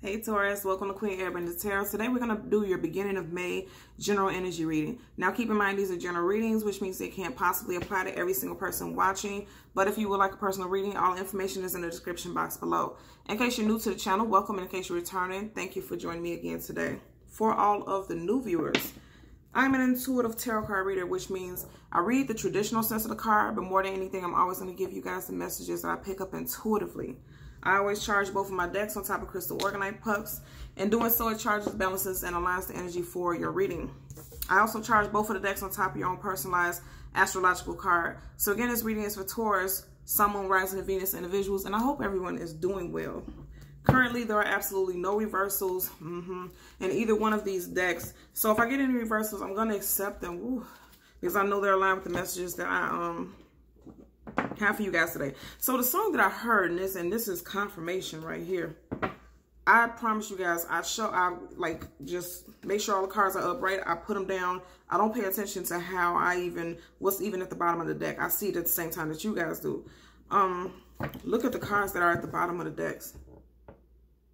Hey Taurus, welcome to Queen Airbender Tarot. Today we're going to do your beginning of May general energy reading. Now keep in mind these are general readings, which means they can't possibly apply to every single person watching. But if you would like a personal reading, all information is in the description box below. In case you're new to the channel, welcome. And in case you're returning, thank you for joining me again today. For all of the new viewers, I'm an intuitive tarot card reader, which means I read the traditional sense of the card, but more than anything, I'm always going to give you guys the messages that I pick up intuitively. I always charge both of my decks on top of crystal organite pucks. In doing so, it charges, balances, and aligns the energy for your reading. I also charge both of the decks on top of your own personalized astrological card. So again, this reading is for Taurus, Sun, Moon, Rising, and Venus individuals, and I hope everyone is doing well. Currently, there are absolutely no reversals in either one of these decks. So if I get any reversals, I'm going to accept them because I know they're aligned with the messages that I have for you guys today. So the song that I heard, and this is confirmation right here. I promise you guys, I like just make sure all the cards are upright. I put them down. I don't pay attention to how what's even at the bottom of the deck. I see it at the same time that you guys do. Look at the cards that are at the bottom of the decks.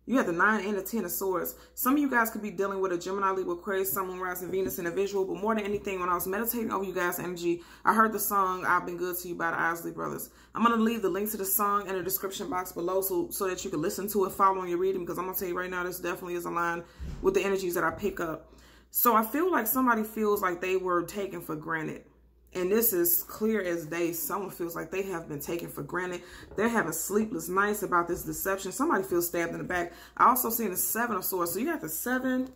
You have the 9 and the 10 of swords. Some of you guys could be dealing with a Gemini, Libra, Aquarius, Sun, Moon, Rising, Venus individual. But more than anything, when I was meditating over you guys' energy, I heard the song "I've Been Good to You" by the Isley Brothers. I'm going to leave the link to the song in the description box below so that you can listen to it following your reading. Because I'm going to tell you right now, this definitely is aligned with the energies that I pick up. So I feel like somebody feels like they were taken for granted. And this is clear as day. Someone feels like they have been taken for granted. They're having sleepless nights about this deception. Somebody feels stabbed in the back. I also seen the 7 of swords. So you got the 7,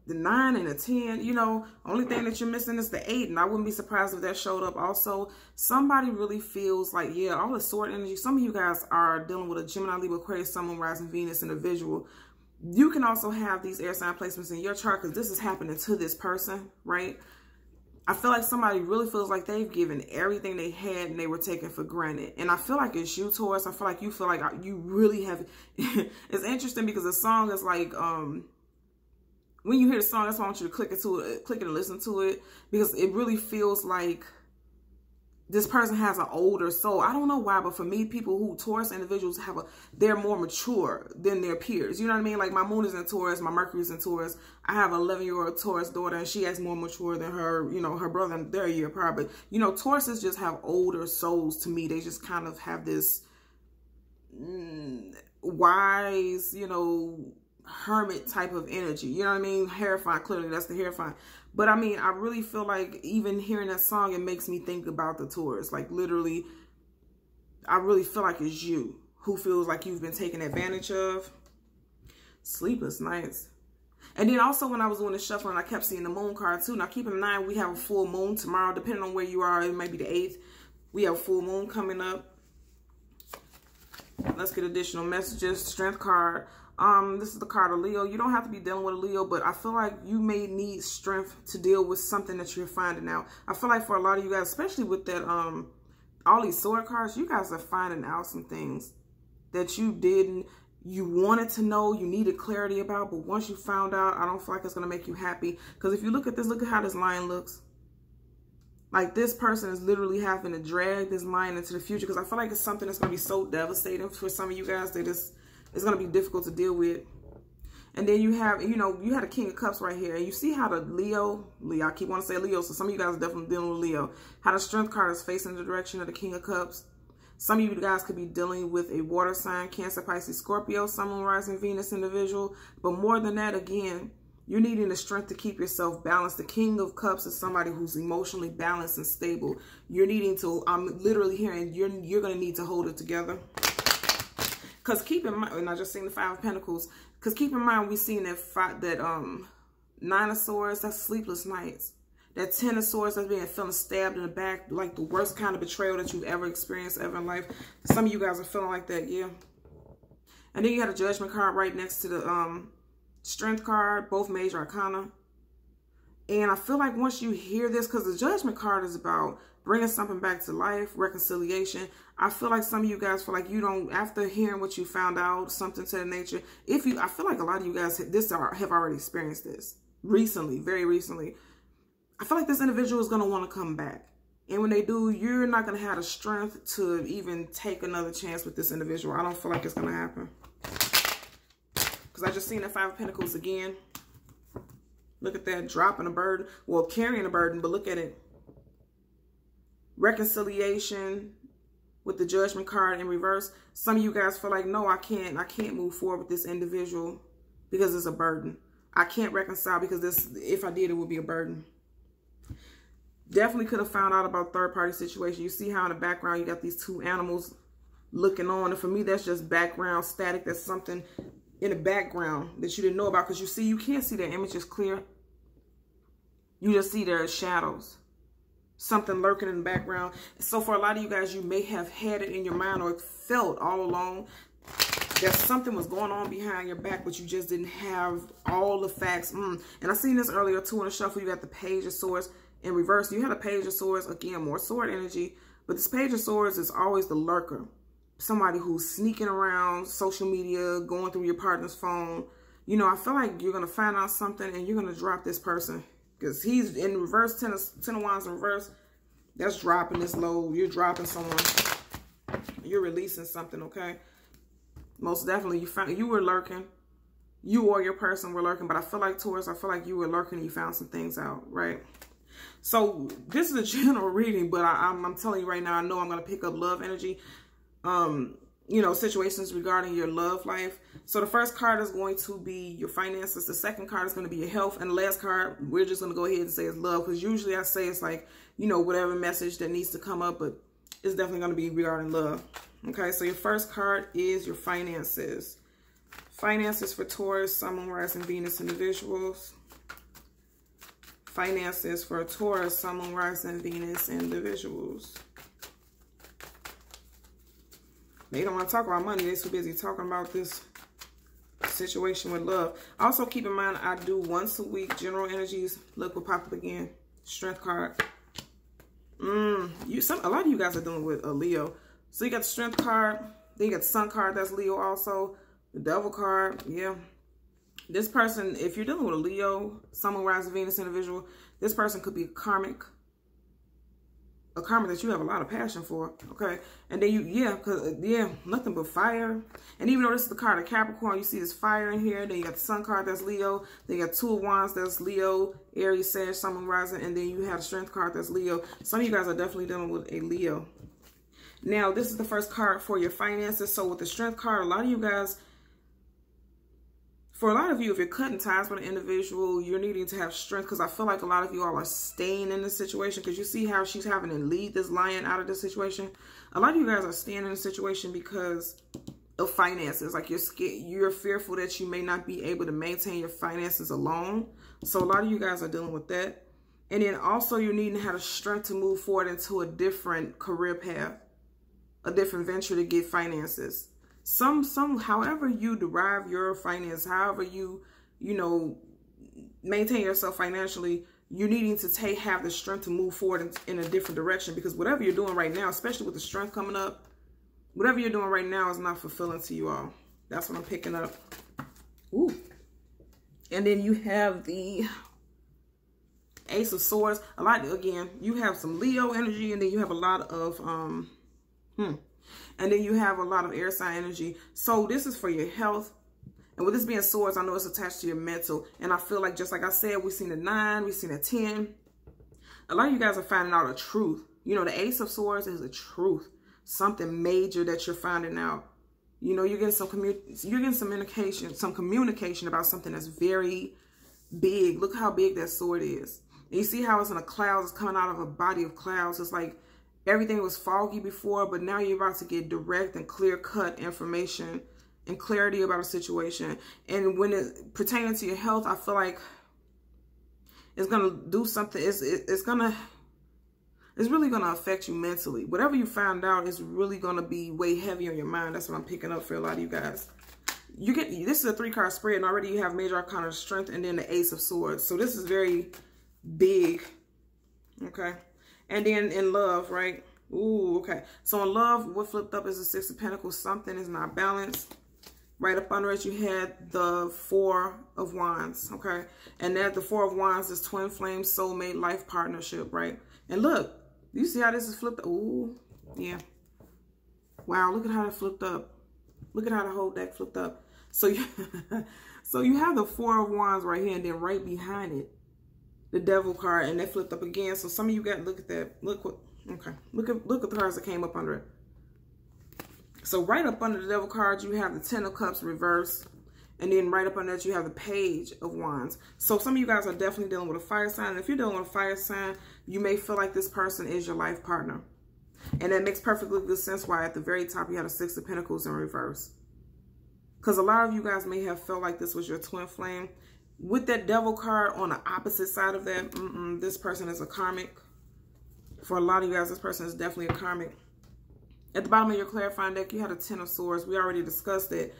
the 9, and the 10. You know, only thing that you're missing is the 8. And I wouldn't be surprised if that showed up also. Somebody really feels like, yeah, all the sword energy. Some of you guys are dealing with a Gemini, Libra, Aquarius, Sun, Moon, Rising, Venus individual. You can also have these air sign placements in your chart because this is happening to this person, right? I feel like somebody really feels like they've given everything they had and they were taken for granted. And I feel like it's you, Taurus. I feel like you feel like you really have. It's interesting because the song is like, when you hear the song, that's why I want you to click it and listen to it. Because it really feels like this person has an older soul. I don't know why, but for me, people who Taurus individuals they're more mature than their peers. You know what I mean? Like my moon is in Taurus, my Mercury is in Taurus. I have an 11-year-old Taurus daughter, and she is more mature than her, her brother, and they're a year apart. But, Tauruses just have older souls to me. They just kind of have this wise, hermit type of energy. You know what I mean? Terrifying, clearly that's the terrifying. But I mean, I really feel like even hearing that song, it makes me think about the Taurus. Like literally, I really feel like it's you who feels like you've been taken advantage of. Sleepless nights. And then also when I was doing the shuffling, I kept seeing the moon card too. Now keep in mind, we have a full moon tomorrow. Depending on where you are, it might be the 8th. We have a full moon coming up. Let's get additional messages. Strength card. This is the card of Leo. You don't have to be dealing with a Leo, but I feel like you may need strength to deal with something that you're finding out. I feel like for a lot of you guys, especially with that, all these sword cards, you guys are finding out some things that you wanted to know, you needed clarity about, but once you found out, I don't feel like it's going to make you happy. Because if you look at this, look at how this line looks. Like this person is literally having to drag this line into the future because I feel like it's something that's going to be so devastating for some of you guys that it's going to be difficult to deal with. And then you have, you had a King of Cups right here. And you see how the Leo, I keep wanting to say Leo, so some of you guys are definitely dealing with Leo. How the Strength card is facing the direction of the King of Cups. Some of you guys could be dealing with a water sign, Cancer, Pisces, Scorpio, Sun, Moon, Rising, Venus individual. But more than that, again, you're needing the strength to keep yourself balanced. The King of Cups is somebody who's emotionally balanced and stable. You're needing to, I'm literally hearing, you're going to need to hold it together. Because keep in mind, and I just seen the 5 of Pentacles. Because keep in mind, we seen that 9 of Swords, that's sleepless nights. That 10 of Swords, that's feeling stabbed in the back, like the worst kind of betrayal that you've ever experienced ever in life. Some of you guys are feeling like that, yeah. And then you had a Judgment card right next to the Strength card, both major arcana. And I feel like once you hear this, because the Judgment card is about bringing something back to life, reconciliation. I feel like some of you guys feel like you don't, after hearing what you found out, something to the nature. I feel like a lot of you guys have already experienced this recently, very recently. I feel like this individual is going to want to come back. And when they do, you're not going to have the strength to even take another chance with this individual. I don't feel like it's going to happen. because I just seen the Five of Pentacles again. Look at that, dropping a burden. Well, carrying a burden, but look at it. Reconciliation with the Judgment card in reverse. Some of you guys feel like, no, I can't move forward with this individual because it's a burden. I can't reconcile because this, if I did, it would be a burden. Definitely could have found out about third-party situation. You see how in the background you got these two animals looking on. And for me, that's just background static. That's something in the background that you didn't know about, because you see, you can't see their images clear. You just see their shadows. Something lurking in the background. So for a lot of you guys, you may have had it in your mind or felt all along that something was going on behind your back, but you just didn't have all the facts. And I seen this earlier too in the shuffle. You got the Page of Swords in reverse. You had a Page of Swords, again, more sword energy. But this Page of Swords is always the lurker. Somebody who's sneaking around social media, going through your partner's phone. You know, I feel like you're going to find out something and you're going to drop this person. Because he's in reverse, Ten of Wands in reverse. That's dropping this load. You're dropping someone. You're releasing something, okay? Most definitely, you were lurking. You or your person were lurking. But I feel like, Taurus, I feel like you were lurking and you found some things out, right? So this is a general reading, but I'm telling you right now, I know I'm going to pick up love energy. You know, situations regarding your love life. So the first card is going to be your finances. The second card is going to be your health. And the last card, we're just going to go ahead and say it's love. Because usually I say it's like, you know, whatever message that needs to come up. But it's definitely going to be regarding love. Okay, so your first card is your finances. Finances for Taurus, Sun, Moon, Rising, Venus individuals. Finances for Taurus, Sun, Moon, Rising, Venus individuals. They don't want to talk about money. They're too busy talking about this situation with love. Also, keep in mind, I do once a week general energies. Look what popped up again. Strength card. A lot of you guys are dealing with a Leo. So you got the Strength card. Then you got the Sun card. That's Leo also. The Devil card. Yeah. This person, if you're dealing with a Leo, Sun, Moon, Rising, Venus individual, this person could be a karmic that you have a lot of passion for, okay? And then nothing but fire. And even though this is the card of Capricorn, you see this fire in here. Then you got the Sun card, that's Leo. Then you got Two of Wands, that's Leo, Aries, Sag, Sun, Moon, Rising. And then you have the Strength card, that's Leo. Some of you guys are definitely dealing with a Leo. Now, this is the first card for your finances. So with the Strength card, a lot of you guys, for a lot of you, if you're cutting ties with an individual, you're needing to have strength, because I feel like a lot of you all are staying in this situation, because you see how she's having to lead this lion out of this situation. A lot of you guys are staying in a situation because of finances. Like you're scared, you're fearful that you may not be able to maintain your finances alone. So a lot of you guys are dealing with that. And then also you're needing to have the strength to move forward into a different career path, a different venture to get finances. However you derive your finance, however you maintain yourself financially, you're needing to have the strength to move forward in a different direction, because whatever you're doing right now, especially with the strength coming up, whatever you're doing right now is not fulfilling to you all. That's what I'm picking up. Ooh. And then you have the Ace of Swords. Again, you have some Leo energy, and then you have a lot of, and then you have a lot of air sign energy. So this is for your health. And with this being swords, I know it's attached to your mental. And I feel like, just like I said, we've seen a 9, we've seen a 10. A lot of you guys are finding out a truth. You know, the Ace of Swords is a truth. Something major that you're finding out. You know, you're getting some communication about something that's very big. Look how big that sword is. And you see how it's in a cloud. It's coming out of a body of clouds. It's like everything was foggy before, but now you're about to get direct and clear-cut information and clarity about a situation. And when it pertaining to your health, I feel like it's going to do something. It's really going to affect you mentally. Whatever you found out is really going to be way heavy on your mind. That's what I'm picking up for a lot of you guys. This is a 3-card spread, and already you have Major Arcana Strength and then the Ace of Swords. So this is very big. Okay. And then in love, right? Ooh, okay. So in love, what flipped up is the 6 of Pentacles. Something is not balanced. Right up under it, you had the 4 of Wands, okay? And that the 4 of Wands is twin flame, soulmate, life partnership, right? And look, you see how this is flipped? Ooh, yeah. Wow, look at how it flipped up. Look at how the whole deck flipped up. So you, so you have the Four of Wands right here, and then right behind it, the Devil card, and they flipped up again. So some of you got, look at that. Look what, okay. Look at the cards that came up under it. So right up under the Devil card, you have the Ten of Cups reversed. And then right up under that, you have the Page of Wands. So some of you guys are definitely dealing with a fire sign. And if you're dealing with a fire sign, you may feel like this person is your life partner. And that makes perfectly good sense why at the very top you had a Six of Pentacles in reverse. Because a lot of you guys may have felt like this was your twin flame. With that Devil card on the opposite side of that, this person is a karmic. For a lot of you guys, this person is definitely a karmic. At the bottom of your clarifying deck, you had a Ten of Swords. We already discussed it.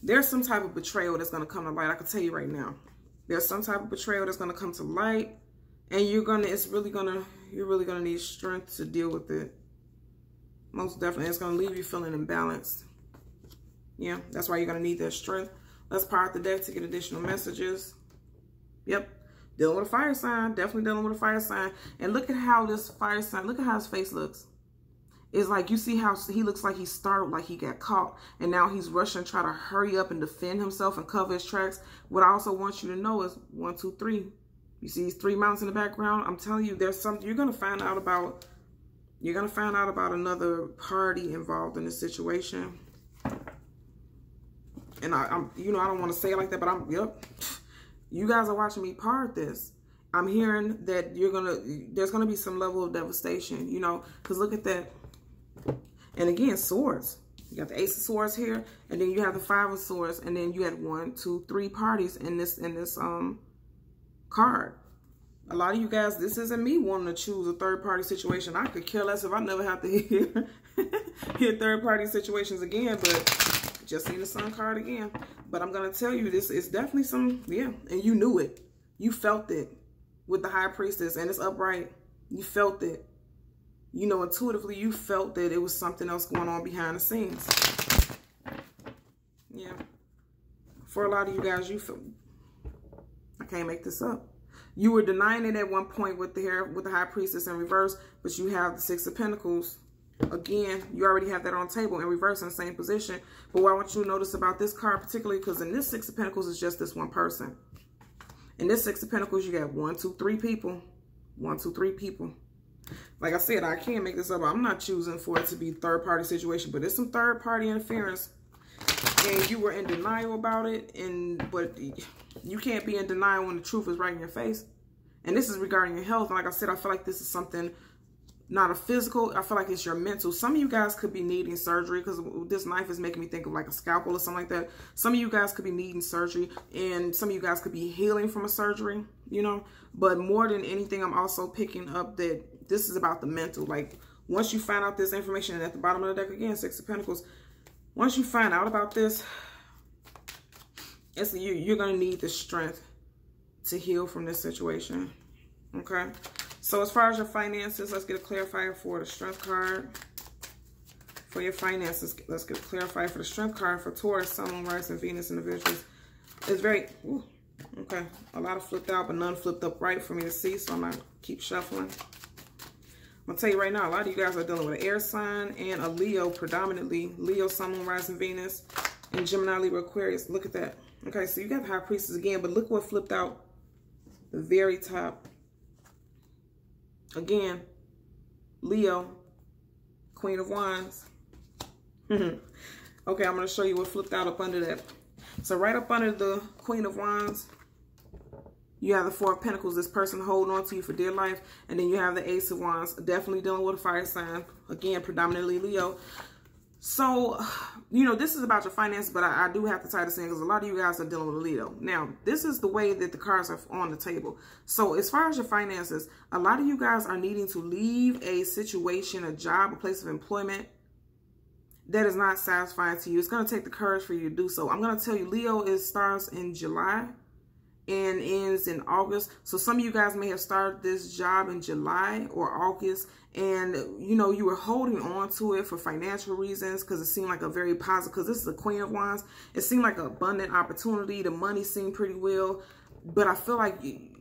There's some type of betrayal that's going to come to light. I can tell you right now. There's some type of betrayal that's going to come to light. And you're really going to need strength to deal with it. Most definitely. It's going to leave you feeling imbalanced. Yeah, that's why you're going to need that strength. Let's power up the deck to get additional messages. Yep. Dealing with a fire sign. Definitely dealing with a fire sign. And look at how this fire sign, look at how his face looks. It's like, you see how he looks like he's startled, like he got caught. And now he's rushing, trying to hurry up and defend himself and cover his tracks. What I also want you to know is 1, 2, 3. You see these 3 mountains in the background? I'm telling you, there's something you're going to find out about. You're going to find out about another party involved in this situation. And I'm you know, I don't want to say it like that, but yep. You guys are watching me part this. I'm hearing that there's going to be some level of devastation, you know, because look at that. And again, swords. You got the Ace of Swords here, and then you have the Five of Swords, and then you had 1, 2, 3 parties in this card. A lot of you guys, this isn't me wanting to choose a third party situation. I could care less if I never have to hear third party situations again, but just seen the Sun card again. But I'm gonna tell you, this is definitely some, yeah, and you knew it. You felt it with the High Priestess, and it's upright. You felt it. You know, intuitively, you felt that it was something else going on behind the scenes. Yeah. For a lot of you guys, you feel, I can't make this up. You were denying it at one point with the High Priestess in reverse, but you have the Six of Pentacles. Again, you already have that on the table in reverse in the same position. But what I want you to notice about this card, particularly because in this Six of Pentacles is just this one person. In this Six of Pentacles, you got 1, 2, 3 people. 1, 2, 3 people. Like I said, I can't make this up. I'm not choosing for it to be third-party situation, but it's some third-party interference, and you were in denial about it. But you can't be in denial when the truth is right in your face. And this is regarding your health. And like I said, I feel like this is something not a physical. I feel like it's your mental. Some of you guys could be needing surgery, because this knife is making me think of like a scalpel or something like that. Some of you guys could be needing surgery, and some of you guys could be healing from a surgery, you know. But more than anything, I'm also picking up that this is about the mental. Like, once you find out this information, and at the bottom of the deck again, Six of Pentacles, once you find out about this, you're going to need the strength to heal from this situation. Okay? So as far as your finances, let's get a clarifier for the Strength card. For your finances, let's get a clarifier for the Strength card for Taurus, Sun, Moon, Rising, Venus individuals. It's very, ooh, okay, a lot of flipped out, but none flipped up right for me to see, so I'm going to keep shuffling. I'm going to tell you right now, a lot of you guys are dealing with an air sign and a Leo, predominantly. Leo, Sun, Moon, Rising, Venus, and Gemini, Libra, Aquarius. Look at that. Okay, so you got the High Priestess again, but look what flipped out the very top. Again, Leo, Queen of Wands. Okay, I'm going to show you what flipped out up under that. So right up under the Queen of Wands, you have the Four of Pentacles, this person holding on to you for dear life. And then you have the Ace of Wands, definitely dealing with a fire sign. Again, predominantly Leo. So, you know, this is about your finances, but I do have to tie this in because a lot of you guys are dealing with a Leo. Now, this is the way that the cards are on the table. So as far as your finances, a lot of you guys are needing to leave a situation, a job, a place of employment that is not satisfying to you. It's going to take the courage for you to do so. I'm going to tell you, Leo starts in July and ends in August. So some of you guys may have started this job in July or August, and you know, you were holding on to it for financial reasons because it seemed like a very positive, because this is the Queen of Wands. It seemed like an abundant opportunity. The money seemed pretty well, but I feel like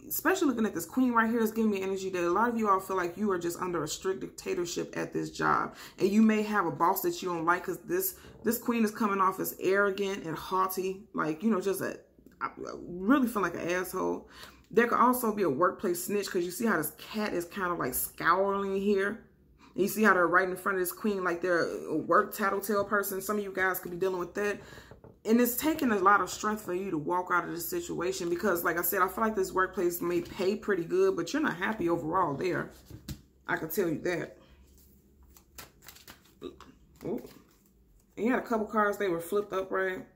especially looking at this queen right here, is giving me energy that a lot of you all feel like you are just under a strict dictatorship at this job. And you may have a boss that you don't like, because this queen is coming off as arrogant and haughty. Like, you know, just I really feel like an asshole. There could also be a workplace snitch, because you see how this cat is kind of like scowling here. And you see how they're right in front of this queen like they're a work tattletale person. Some of you guys could be dealing with that. And it's taking a lot of strength for you to walk out of this situation, because like I said, I feel like this workplace may pay pretty good, but you're not happy overall there. I can tell you that. Ooh. And you had a couple cards, they were flipped upright.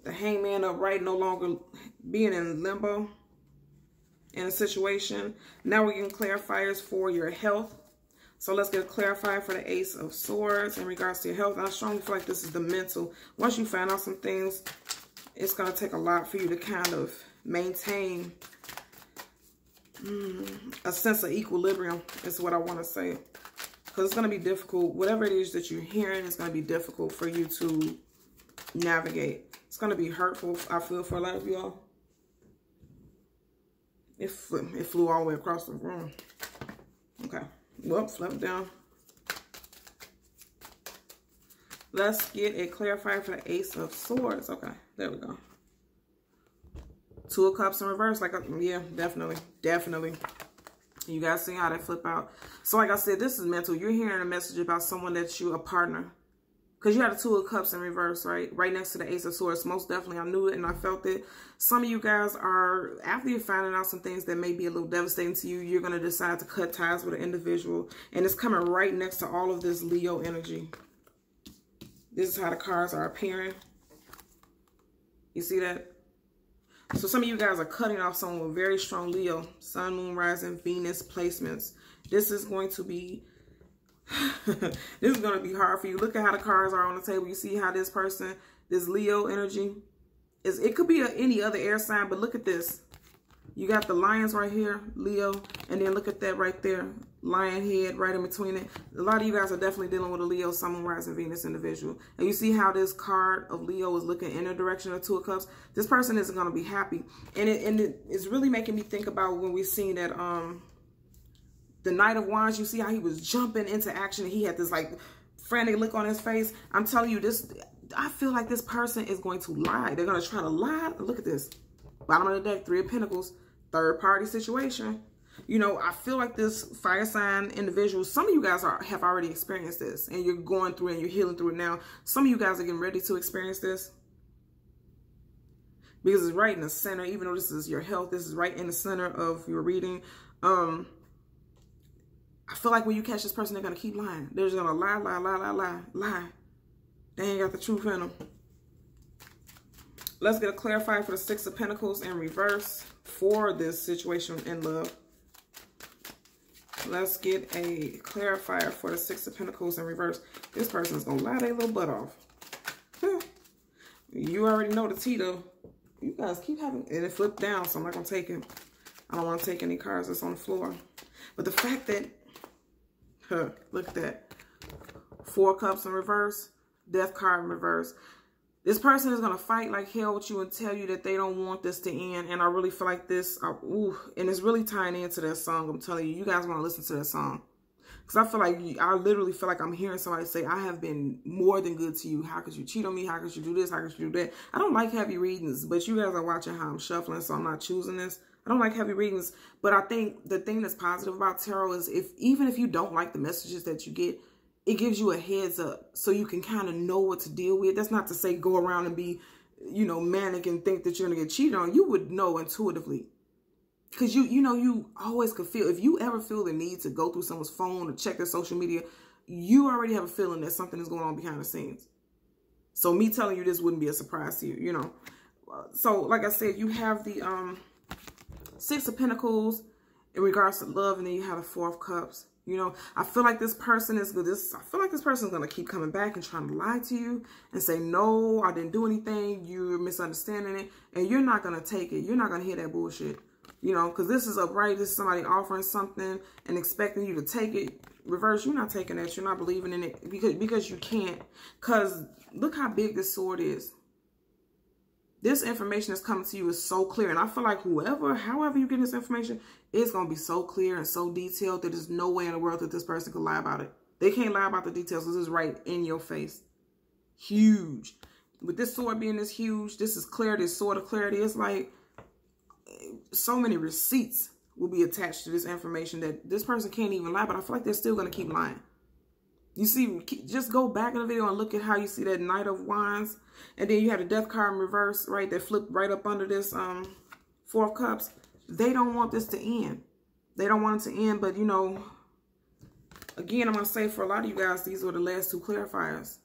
The hangman upright, no longer being in limbo in a situation. Now we're getting clarifiers for your health. So let's get a clarifier for the Ace of Swords in regards to your health. And I strongly feel like this is the mental. Once you find out some things, it's going to take a lot for you to kind of maintain a sense of equilibrium, is what I want to say. Because it's going to be difficult. Whatever it is that you're hearing, it's going to be difficult for you to navigate. It's going to be hurtful, I feel, for a lot of y'all. It flew all the way across the room. Okay. Well, flip down. Let's get a clarifier for the Ace of Swords. Okay, there we go. Two of Cups in reverse. Like, yeah, definitely. Definitely. You guys see how they flip out. So like I said, this is mental. You're hearing a message about someone that you a partner. Because you had the Two of Cups in reverse, right? Right next to the Ace of Swords. Most definitely, I knew it and I felt it. Some of you guys are, after you're finding out some things that may be a little devastating to you, you're going to decide to cut ties with an individual. And it's coming right next to all of this Leo energy. This is how the cards are appearing. You see that? So some of you guys are cutting off someone with very strong Leo, Sun, Moon, Rising, Venus placements. This is going to be... this is going to be hard for you. Look at how the cards are on the table. You see how this person, this Leo energy, it could be any other air sign, but look at this. You got the lions right here, Leo, and then look at that right there, lion head right in between it. A lot of you guys are definitely dealing with a Leo, Sun, Moon, Rising, Venus individual. And you see how this card of Leo is looking in the direction of Two of Cups. This person isn't going to be happy. And it's really making me think about when we seen that, the Knight of Wands. You see how he was jumping into action and he had this like frantic look on his face. I'm telling you this, I feel like this person is going to lie. They're going to try to lie. Look at this. Bottom of the deck, Three of Pentacles, third party situation. You know, I feel like this fire sign individual, some of you guys have already experienced this and you're going through and you're healing through it now. Some of you guys are getting ready to experience this. Because it's right in the center, even though this is your health, this is right in the center of your reading. I feel like when you catch this person, they're going to keep lying. They're just going to lie, lie, lie, lie, lie, lie. They ain't got the truth in them. Let's get a clarifier for the Six of Pentacles in reverse for this situation in love. Let's get a clarifier for the Six of Pentacles in reverse. This person is going to lie their little butt off. You already know the tea, though. You guys keep having... And it flipped down, so I'm not going to take it. I don't want to take any cards that's on the floor. But the fact that... look at that. Four Cups in reverse. Death card in reverse. This person is going to fight like hell with you and tell you that they don't want this to end. And I really feel like this, and it's really tying into that song. I'm telling you, you guys want to listen to that song. Because I feel like, I literally feel like I'm hearing somebody say, I have been more than good to you. How could you cheat on me? How could you do this? How could you do that? I don't like heavy readings, but you guys are watching how I'm shuffling, so I'm not choosing this. I don't like heavy readings, but I think the thing that's positive about tarot is even if you don't like the messages that you get, it gives you a heads up so you can kind of know what to deal with. That's not to say go around and be, you know, manic and think that you're going to get cheated on. You would know intuitively. Because you know, you always could feel, if you ever feel the need to go through someone's phone or check their social media, you already have a feeling that something is going on behind the scenes. So me telling you this wouldn't be a surprise to you, you know. So like I said, you have the Six of Pentacles in regards to love, and then you have the Four of Cups. You know, I feel like this person is good. I feel like this person is going to keep coming back and trying to lie to you and say, no, I didn't do anything. You're misunderstanding it. And you're not going to take it. You're not going to hear that bullshit. You know, because this is upright. This is somebody offering something and expecting you to take it. Reverse, you're not taking that. You're not believing in it because you can't. Because look how big this sword is. This information that's coming to you is so clear. And I feel like however you get this information, it's going to be so clear and so detailed that there's no way in the world that this person could lie about it. They can't lie about the details because it's right in your face. Huge. With this sword being this huge, this is clear, this sword of clarity. It's like so many receipts will be attached to this information that this person can't even lie, but I feel like they're still going to keep lying. You see, just go back in the video and look at how you see that Knight of Wands. And then you have the Death card in reverse, right? That flipped right up under this Four of Cups. They don't want this to end. They don't want it to end. But, you know, again, I'm going to say for a lot of you guys, these were the last two clarifiers.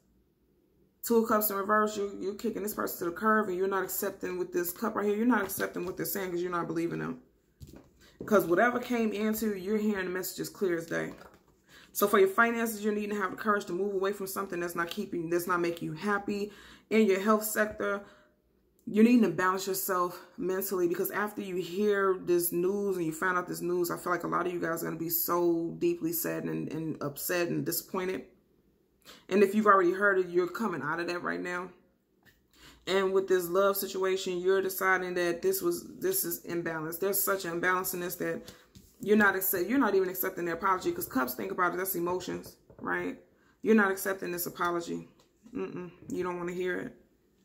Two of Cups in reverse, you're kicking this person to the curb and you're not accepting with this cup right here. You're not accepting what they're saying because you're not believing them. Because whatever came into, you're hearing the messages clear as day. So for your finances, you're needing to have the courage to move away from something that's not making you happy. In your health sector, you're needing to balance yourself mentally, because after you hear this news and you find out this news, I feel like a lot of you guys are going to be so deeply sad and upset and disappointed. And if you've already heard it, you're coming out of that right now. And with this love situation, you're deciding that this is imbalanced. There's such an imbalance in this that you're not even accepting their apology, because Cups, think about it, that's emotions, right? You're not accepting this apology. You don't want to hear it.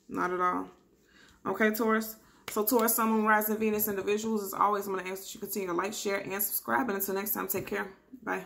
Not at all. Okay, Taurus. So Taurus, Sun, Moon, Rising, Venus individuals, as always, I'm going to ask that you continue to like, share, and subscribe. And until next time, take care. Bye.